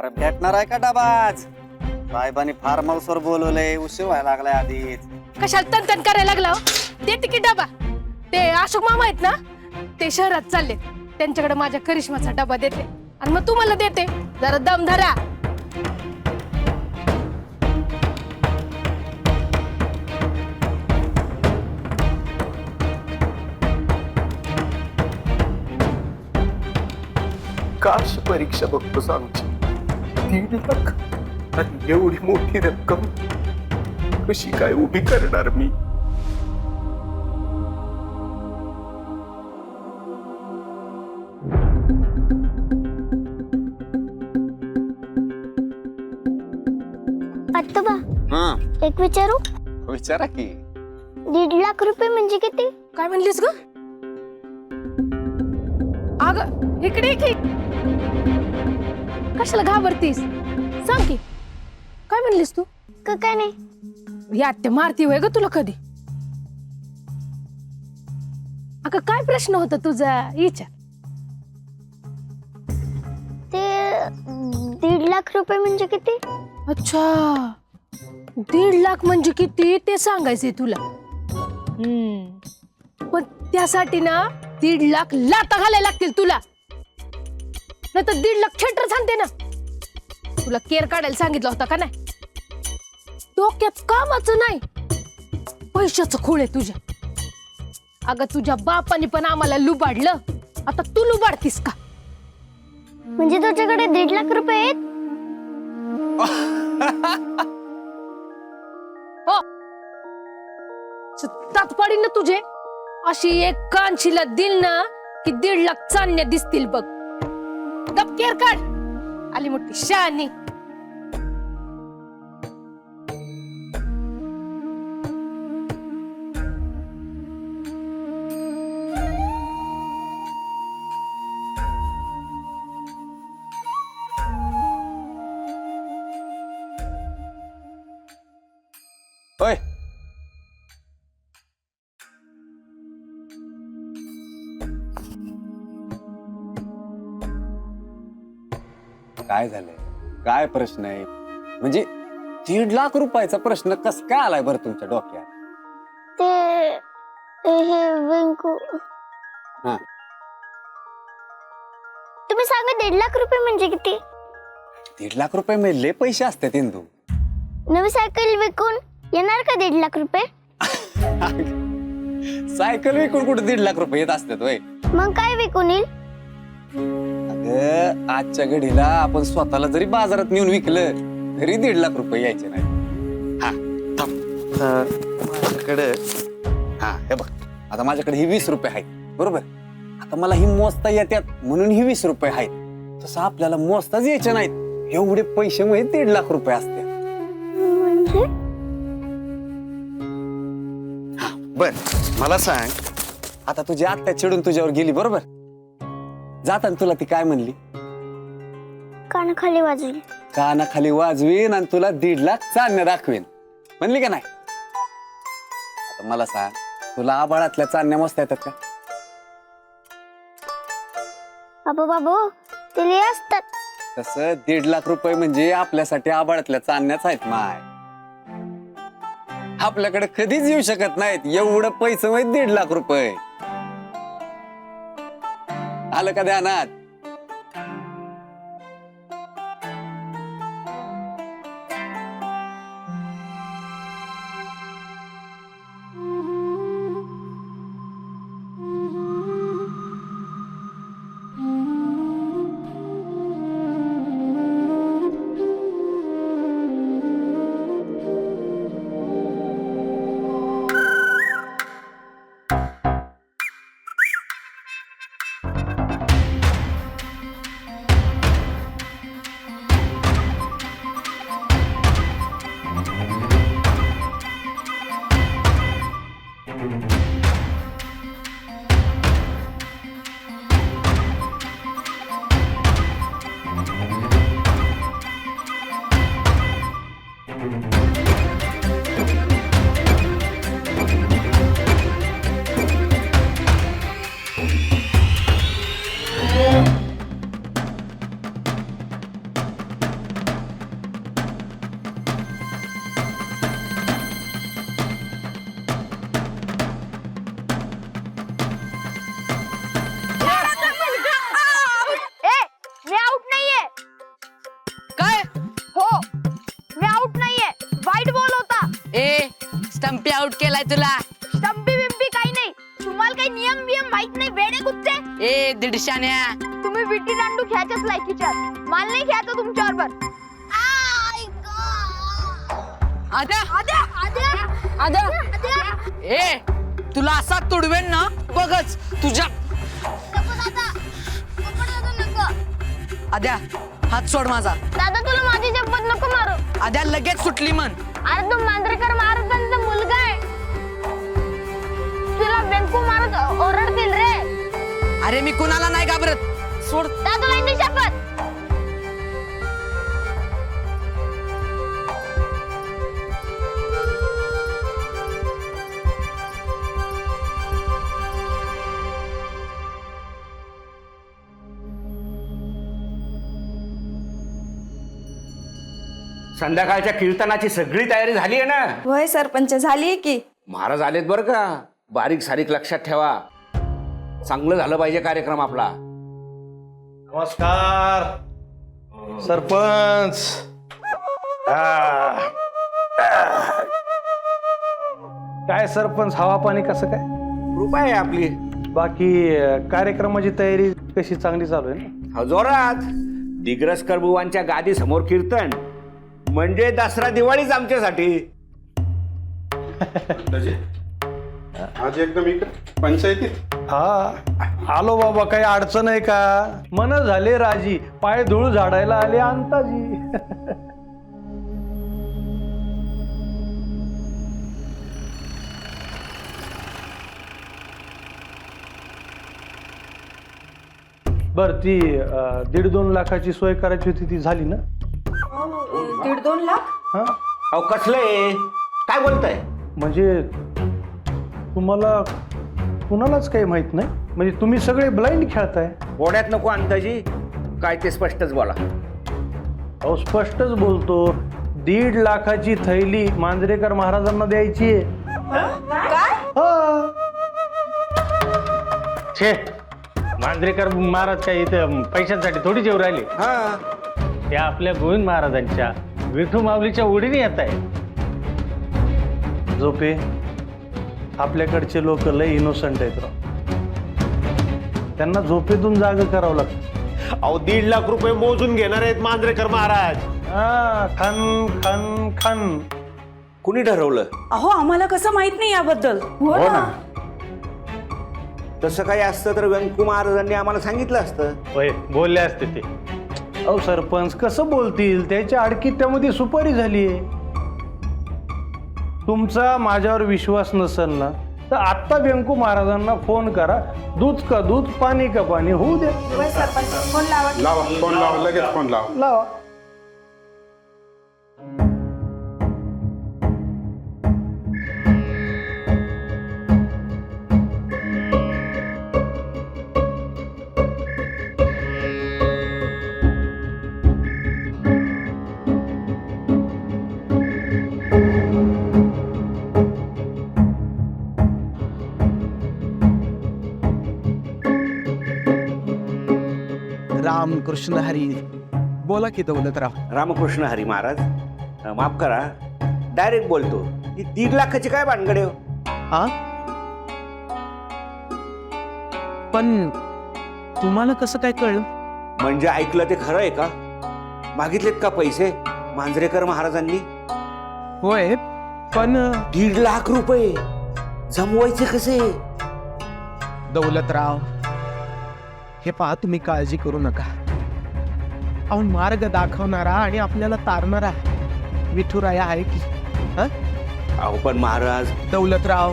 अरे भेटणार आहे का डबाच? साहेबांनी फार्म हाऊसवर बोलवलंय, उशीर व्हायला लागलाय आधीच. कशाला तन करायला लागला हो? दे तिकीट डबा. ते अशोक मामा आहेत ना, ते शहरात चालले. त्यांच्याकडे माझ्या करिश्माचा डबा देते आणि मग तुम्हाला देते. जरा दम धरा. काश परीक्षा बघतोस आमची 1.5 लाख आणि एवढी मोठी रक्कम कशी काय उभी करणार मी? आत्तोबा हा एक विचारू? विचारा की. 1.5 लाख रुपये म्हणजे किती? काय म्हणलीस ग? अग इकडे की कशाला घाबरतीस? सांग की काय म्हणलीस तू? काय नाही. या ते मारती होय ग तुला कधी? अगं काय प्रश्न होता तुझा? विचार. ते 1.5 लाख रुपये म्हणजे किती? अच्छा 1.5 लाख म्हणजे किती ते सांगायचंय तुला. पण त्यासाठी ना 1.5 लाख लाता घालायला लागतील तुला, नाही तर 1.5 लाख थिएटर सांगते ना. तुला केअर काढायला सांगितलं होता का नाही? डोक्यात कामाचं नाही, पैशाचं खूळ आहे तुझ्या. अगं तुझ्या बापाने पण आम्हाला लुबाडलं, आता तू लुबाडतीस का? म्हणजे तुझ्याकडे 1.5 लाख रुपये आहेत? हो तात पडी ना तुझे. अशी एक कानशीला दिल ना की 1.5 लाख चांदण्या दिसतील बघ. गप केअर काढ. आली मोठी शहाणी. होय काय झालंय? काय प्रश्न आहे? म्हणजे 1.5 लाख रुपयाचा प्रश्न कस काय आलाय बरं तुमच्या डोक्यात? हे वेंकू, हा तुम्ही सांगा 1.5 लाख रुपये म्हणजे किती? 1.5 लाख रुपये म्हणजे लय पैसे असतात इंदू. नवी सायकल विकून येणार का 1.5 लाख रुपये? सायकल विकून कुठे 1.5 लाख रुपये येत असतात होय? मग काय विकून येईल? अगं आजच्या घडीला आपण स्वतःला जरी बाजारात नेऊन विकलं तरी 1.5 लाख रुपये यायचे नाही. हा थांब. माझ्याकडे हा हे बघ, आता माझ्याकडे ही 20 रुपये आहेत बरोबर. आता मला ही मोजता येतात म्हणून ही 20 रुपये आहेत. तसं आपल्याला मोजताच यायचे नाहीत, एवढे पैसे म्हणजे 1.5 लाख रुपये असते. म्हणजे बर मला सांग, आता तुझी आत्या चिडून तुझ्यावर गेली बरोबर. जाताना तुला ती काय म्हणली? कानाखाली वाजली. कानाखाली वाजवीन आणि तुला 1.5 लाख चांदण्या दाखवीन म्हणली का नाही? आता मला सांग, तुला आबाळातल्या चांदण्या मोजता येतात का? बाबू ते लय असतात. तसं 1.5 लाख रुपये म्हणजे आपल्यासाठी आबाळातल्या चांदण्याच आहेत माय. आपल्याकडे कधीच येऊ शकत नाहीत एवढं पैसे म्हणजे 1.5 लाख रुपये. आलं का ध्यानात? आउट केलाय तुला. स्टंपी बिंपी काही नाही. तुम्हाला काही नियम बियम माहित नाही वेडे कुत्ते. ए दीडशान्या, तुम्ही विटी दांडू खेळायच्याच लायकीच्यात. मला नाही खेळायचं तुमच्याबरोबर. आद्या आद्या आद्या आद्या आद्या ए तुला असा तुडवेन ना बघच तुझ्या. नको दादा, नको दादा, नको. आद्या हात सोड माझा. दादा तुला माझी शपथ नको मारू. आद्या लगेच सुटली म्हण. अरे तू मांजरेकर महाराजांचा मुलगा आहे. तुला बेंकू मारत ओरडतील रे. अरे मी कुणाला नाही घाबरत. सोड. दादा तुला शपथ. संध्याकाळच्या कीर्तनाची सगळी तयारी झाली आहे ना? होय सरपंच, झालीये की. महाराज आलेत बरं का. बारीक सारीक लक्षात ठेवा. चांगलं झालं पाहिजे कार्यक्रम आपला. नमस्कार सरपंच. काय सरपंच, हवा पाणी कसं काय? कृपा आहे आपली. बाकी कार्यक्रमाची तयारी कशी? चांगली चालू आहे ना? जोरात. दिग्रसकर बुवांच्या गादी समोर कीर्तन म्हणजे दसरा दिवाळीच आमच्यासाठी. आज एकदम इकडे पंचायतीत. हा आलो बाबा, काही अडचण आहे का? मन झाले राजी, पाय धूळ झाडायला आले अंताजी. बर ती 1.5-2 लाखाची सोय करायची होती, ती झाली ना? 1.5-2 लाख? हा अहो कसलंय, काय बोलताय? म्हणजे तुम्हाला कुणालाच काही माहित नाही? म्हणजे तुम्ही सगळे ब्लाइंड खेळताय? गोड्यात नको अंदाजी, काय ते स्पष्टच बोला. अहो स्पष्टच बोलतो. 1.5 लाखाची थैली मांजरेकर महाराजांना द्यायची आहे. छे, मांजरेकर महाराज काय इथं पैशांसाठी थोडी जेव राहिले. हा त्या आपल्या गोविंद महाराजांच्या विठू माऊलीच्या ओढीने येत आहे. झोपे, आपल्याकडचे लोक लय इनोसंट आहेत राव. त्यांना झोपेतून जाग करावं लागतं. अहो 1.5 लाख रुपये मोजून घेणार आहेत मांजरेकर महाराज. हा, खन खन खन. कुणी ठरवलं? अहो आम्हाला कसं माहित नाही याबद्दल. हो ना. तसं काही असतं तर व्यंकू महाराजांनी आम्हाला सांगितलं असतं. होय, बोलले असते ते. अहो सरपंच कसं बोलतील? त्याच्या अडकीत त्यामध्ये सुपारी झालीये. तुमचा माझ्यावर विश्वास नसेल ना तर आत्ता व्यंकू महाराजांना फोन करा. दूध का दूध, पाणी का पाणी होऊ द्या. होय सरपंच, फोन लावा. लावा फोन लावा, लगेच फोन लावा. लावा. रामकृष्ण हरी. बोला की दौलतराव. रामकृष्ण हरी महाराज, माफ करा, डायरेक्ट बोलतो. ही 1.5 लाखाची काय भानगडे हो? हा, पण तुम्हाला कसं काय कळलं? म्हणजे ऐकलं ते खरं आहे का? मागितलेत का पैसे मांजरेकर महाराजांनी? होय, पण 1.5 लाख रुपये जमवायचे कसे? दौलतराव, हे पहा, तुम्ही काळजी करू नका. अहो मार्ग दाखवणारा आणि आपल्याला तारणारा विठुराया आहे की. हा, अहो पण महाराज. दौलतराव,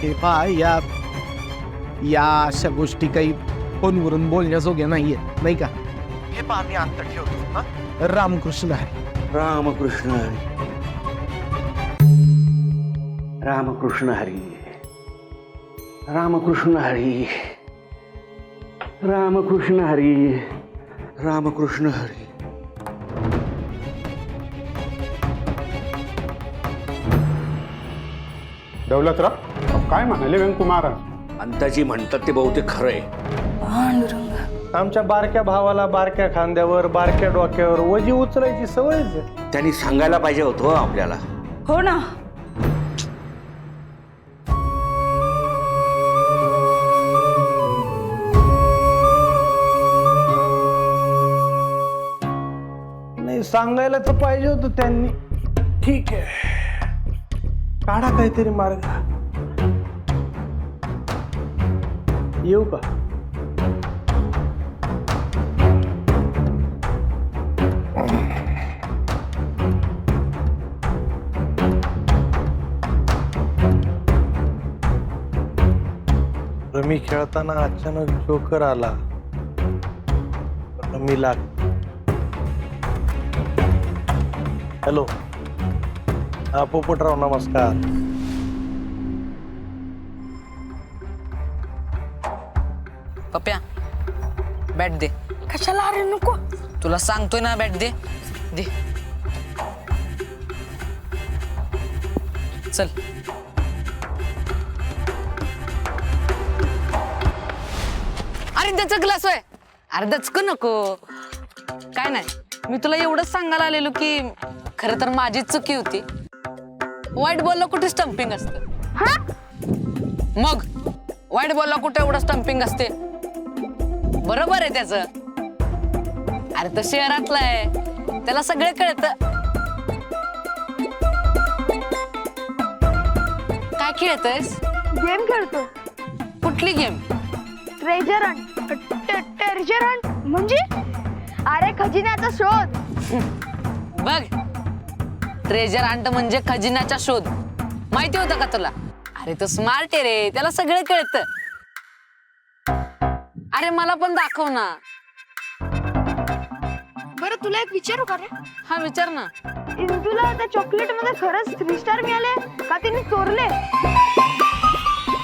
हे पहा, या अशा गोष्टी काही फोनवरून बोलण्याजोग्या नाहीये, नाही का? हे पहा, मी अंतर ठेवतो. हा, रामकृष्ण हरी. रामकृष्ण हरी. रामकृष्ण हरी. रामकृष्ण हरी. रामकृष्ण हरी. रामकृष्ण हरी. दौलतराव, काय म्हणाले व्यंकू महाराज? अंताजी म्हणतात ते बहुतेक खरं आहे. आमच्या बारक्या भावाला बारक्या खांद्यावर, बारक्या डोक्यावर वजी उचलायची सवयच आहे. त्यांनी सांगायला पाहिजे होतं हो आपल्याला. हो ना. सांगायला तर पाहिजे होतं त्यांनी. ठीक आहे, काढा काहीतरी मार्ग. येऊ का? रमी खेळताना अचानक जोकर आला. रमी लाग. हॅलो, हा पोपटराव, नमस्कार. पप्या बॅट दे. कशाला? अरे नको. तुला सांगतोय ना, बॅट दे दे. चल. अरे त्याचा ग्लास आहे. अरे दचक नको. काय नाही, मी तुला एवढंच सांगायला आलेलो की खरं तर माझी चुकी होती. वाईट बॉलला कुठे स्टंपिंग असते? मग वाईट बॉलला कुठे एवढं स्टंपिंग असते? बरोबर आहे त्याचं. अरे तो शहरातला आहे, त्याला सगळे कळतं. काय खेळतोयस? गेम खेळतो. कुठली game? Treasure Hunt. Treasure Hunt म्हणजे? अरे खजिन्याचा शोध. बघ, ट्रेजर हंट म्हणजे खजिन्याचा शोध. माहिती होतं का तुला? अरे तो स्मार्ट आहे रे, त्याला सगळं कळतं. अरे मला पण दाखव ना. बरं तुला एक विचारू का रे? हा विचार ना. इंदूला त्या चॉकलेट मध्ये खरंच 3 स्टार मिळाले का तिने चोरले?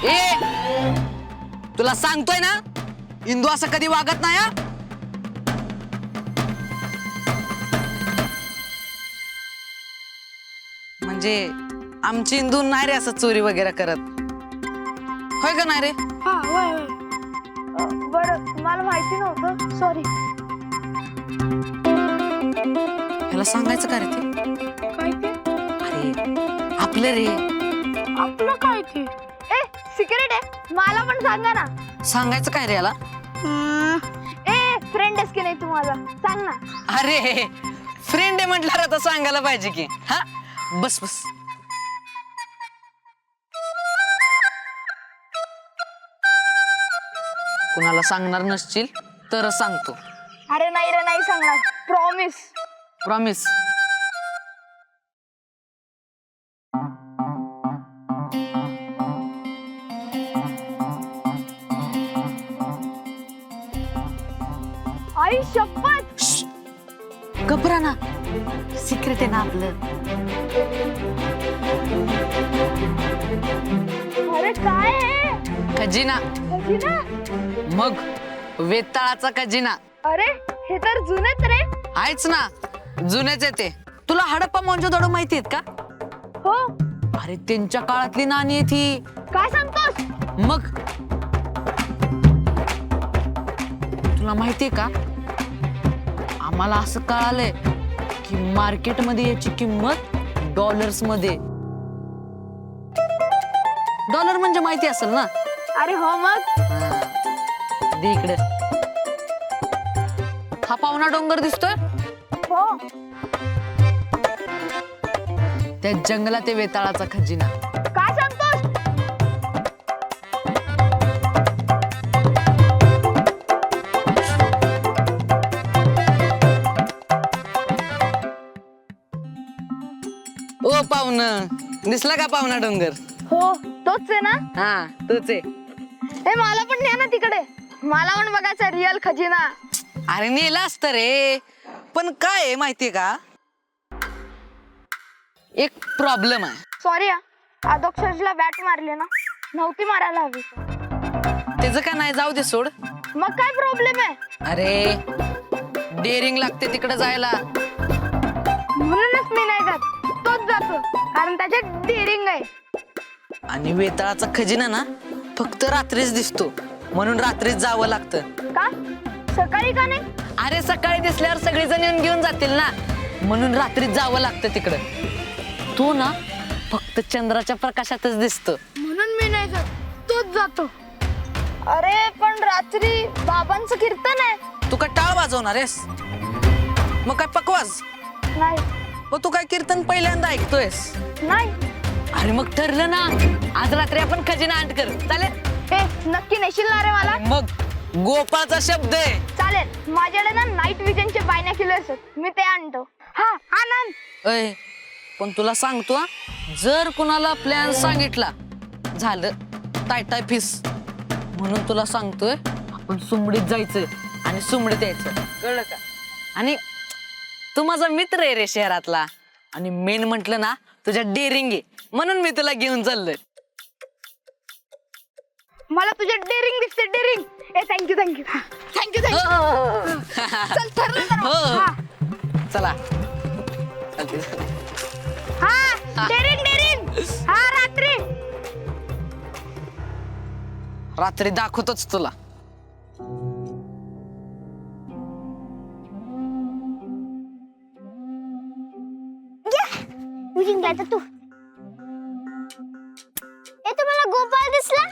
ए, तुला सांगतोय ना, इंदू असं कधी वागत नाही. हा म्हणजे आमची इंदू नाही रे असं चोरी वगैरे करत. होय का नाही रे? हा होय होय. बरं मला माहिती नव्हतं, सॉरी. ह्याला सांगायचं का रे ते? काय ते? अरे आपलं रे. आपलं काय ते? ए सिक्रेट आहे, मला पण सांगा ना. सांगायचं काय रे याला? ए फ्रेंड आहेस की नाही तुम्हाला? सांग ना. अरे फ्रेंड आहे म्हटल्यावर आता सांगायला पाहिजे की. हा बस बस. कुणाला सांगणार नसशील तर सांगतो. अरे नाही रे, नाही सांगणार. प्रॉमिस. प्रॉमिस. आई शपथ. घबरा ना, सिक्रेट आहे ना आपलं. अरे काय आहे? खजिना. खजिना? मग वेताळाचा खजिना. अरे हे तर जुनेच रे. आहेच ना, जुनेच येते. तुला हडप्पा मोहनजोदडो माहिती आहेत का? हो. अरे त्यांच्या काळातली नाणी आहे ती. काय सांगतोस? मग तुला माहितीये का, आम्हाला असं कळालंय की मार्केटमध्ये याची किंमत डॉलर्स मध्ये. डॉलर म्हणजे माहिती असेल ना? अरे हो मग. दे इकडे. हा पावना डोंगर दिसतोय? हो. त्या जंगलात ते वेताळाचा खजिना. काय सांगतोस? ओ पाहुण, दिसला का पावना डोंगर? हो तोच आहे ना. हा तोच आहे. ए मला पण न्या ना तिकडे. मला पण बघायचा रिअल खजिना. अरे नेला असतं रे, पण काय आहे माहितीये का, एक प्रॉब्लेम आहे. सॉरी अधोक्षरला बॅट मारली ना, नव्हती मारायला हवी. त्याचं काय नाही, जाऊ दे सोड. मग काय प्रॉब्लेम आहे? अरे डेअरिंग लागते तिकडे जायला. म्हणूनच मी नाही जात, तोच जातो, कारण त्याच्यात डेअरिंग आहे. आणि वेताळाचा खजिना ना फक्त रात्रीच दिसतो, म्हणून रात्रीच जावं लागतं. का? सकाळी का नाही? अरे सकाळी दिसल्यावर सगळेजण येऊन घेऊन जातील ना, म्हणून रात्रीच जावं लागतं तिकडं. तो ना फक्त चंद्राच्या प्रकाशातच दिसतो, म्हणून मी नाही जात, तोच जातो. अरे पण रात्री बाबांचं कीर्तन आहे. तू काय टाळ वाजवणार आहेस? मग काय पकवाज? नाही मग तू काय कीर्तन पहिल्यांदा ऐकतोयस? नाही अरे मग ठरलं ना, आज रात्री आपण खजिना आंट कर, चालेल? ए नक्की नेशील ना रे मला? मग गोपाचा शब्द आहे. चालेल, माझ्याकडे ना नाईट विजनचे बायनॅक्युलर्स आहेत, मी ते आणतो. हा आनंद. अय पण तुला सांगतो हा, जर कुणाला प्लॅन सांगितला झालं टाय फिस. म्हणून तुला सांगतोय, आपण सुमडीत जायचं आणि सुमडीत यायचं, कळलं का? आणि तू माझा मित्र आहे रे शहरातला, आणि मेन म्हटलं ना तुझ्या डेअरिंग आहे, म्हणून मी तुला घेऊन चाललोय. मला तुझ्या डेअरिंग दिसते, डेअरिंग. ए थँक्यू थँक्यू थँक्यू थँक्यू. चल ठरलं तर मग. हा. चला हा डेअरिंग डेअरिंग. हा रात्री रात्री दाखवतोच तुला. उठून घ्यायचं तू. ए तुम्हाला गोपाळ दिसला?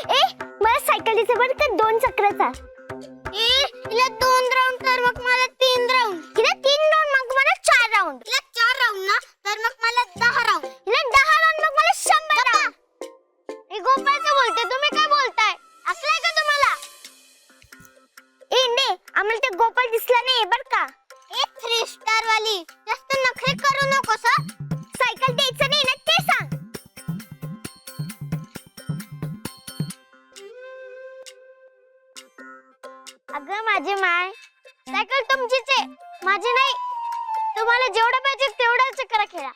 ए मला सायकल दिसते बरं का, 2 चक्राचा. ए तिला 2 राऊंड तर मग मला 3 राऊंड. तिला 3 राऊंड मग मला 4 राऊंड. तिला 4 राऊंड ना तर मग मला 10 राऊंड. तिला 10 राऊंड मग मला 100 राऊंड. ए गोपाळचं बोलते, तुम्ही काय बोलताय? असलाय का तुम्हाला? ए ने आम्हाला ते गोपाळ दिसला नाही बरं का. ए 3 स्टार वाली, जास्त नखरे करू नकोस. सायकल द्यायचं नाही ना ते सांग. अगं माझी माय, सायकल तुमचीच आहे, माझी नाही. तुम्हाला जेवढं पाहिजे तेवढं चक्र खेळा.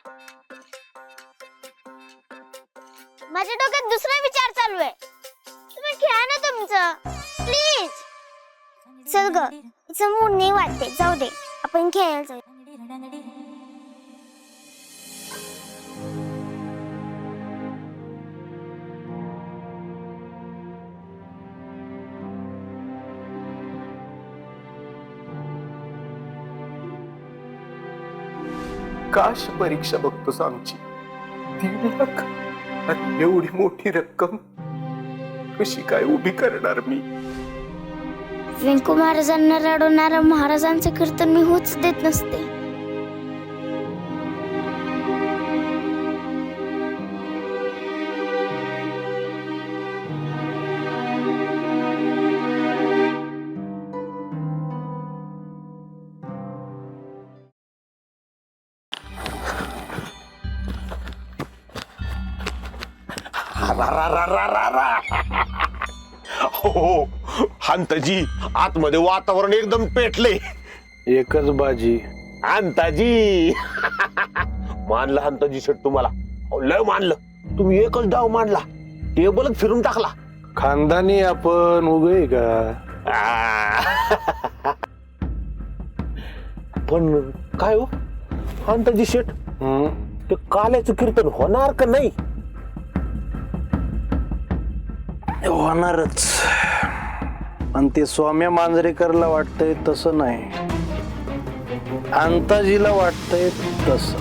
माझ्या डोक्यात दुसरा विचार चालू आहे. तुम्ही खेळा ना तुमचं, प्लीज. चल ग, तिचं मूड नाही वाटते, जाऊ दे, आपण खेळायला जाऊ. काश परीक्षा बघतोस आमची. 1.5 लाख आणि एवढी मोठी रक्कम कशी काय उभी करणार मी? व्यंकू महाराजांना रडवणाऱ्या महाराजांचं कीर्तन मी होच देत नसते. हो हंताजी, आतमध्ये वातावरण एकदम पेटले. एकच बाजी. हंताजी मानलं हंताजी शेट तुम्हाला, अहो, लय मानलं. तुम्ही एकच डाव मांडला, टेबलच फिरून टाकला. खानदानी आपण उगे का? पण काय हो हंताजी शेट, ते काल्याचं कीर्तन होणार का नाही? होणारच, आणि ते सौम्या मांजरेकरला वाटतंय तसं नाही, अंताजीला वाटतंय तसं.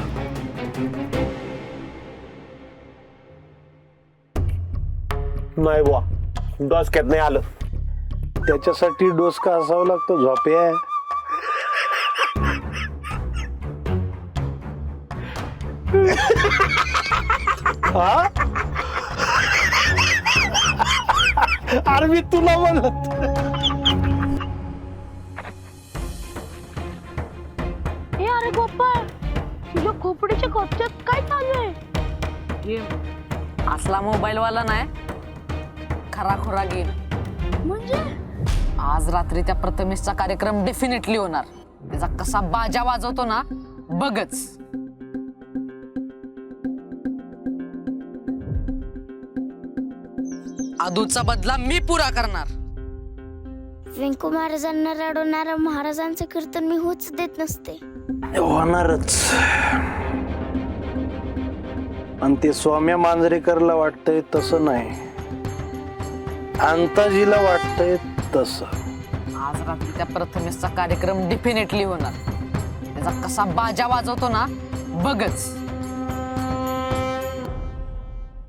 नाही बुवा, डोसक्यात नाही आलं. त्याच्यासाठी डोसका असावा लागतो झोप्या. हा अरे मी तुला म्हणत. ए अरे गोपाळ, तुझ्या खोपडीच्या कपच्यात काय चालू आहे? असला मोबाईल वाला नाही, खरा खुरा गेम. म्हणजे आज रात्री त्या प्रथमेशचा कार्यक्रम डेफिनेटली होणार. त्याचा कसा बाजा वाजवतो ना बघच. आदूचा बदला मी पुरा करणार. व्यंकू महाराजांना रडवणाऱ्या महाराजांचं कीर्तन मी होच देत नसते. होणारच, आणि ते सौम्या मांजरेकरला वाटतंय तसं नाही, अंताजीला वाटतंय तसं. आज रात्री त्या प्रथमेशचा कार्यक्रम डेफिनेटली होणार. त्याचा कसा बाजा वाजवतो ना बघच.